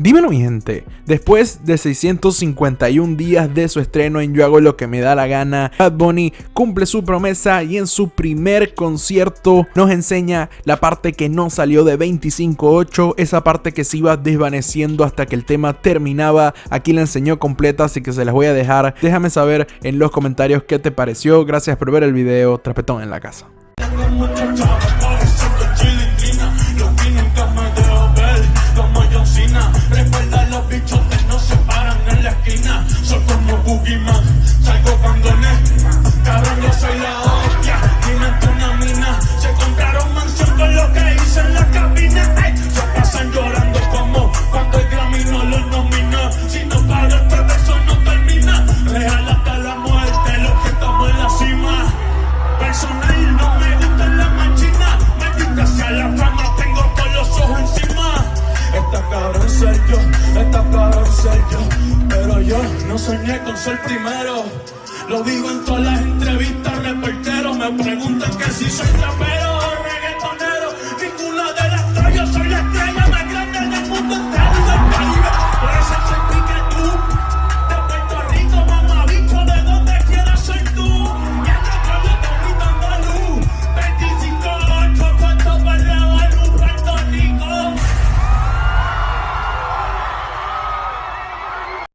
Dímelo mi gente, después de 651 días de su estreno en Yo Hago Lo Que Me Da La Gana, Bad Bunny cumple su promesa y en su primer concierto nos enseña la parte que no salió de 25/8, esa parte que se iba desvaneciendo hasta que el tema terminaba. Aquí la enseñó completa, así que se las voy a dejar. Déjame saber en los comentarios qué te pareció. Gracias por ver el video. Trapetón en la casa. Recuerda los bichos que no se paran en la esquina. Soy como Boogeyman, salgo cuando cabrón, yo soy la hostia. Dime una mina, se compraron mansión con lo que hice en la cabina. Ay, se pasan llorando como cuando el Grammy no lo nomina. Si no para este beso no termina. Real hasta la muerte, los que estamos en la cima. Personal no me gusta la machina. Maldita sea la fama, tengo todos los ojos encima. Está cabrón ser yo, está cabrón ser yo, pero yo no soñé con ser primero. Lo digo en todas las entrevistas, reporteros me preguntan que si soy rapero.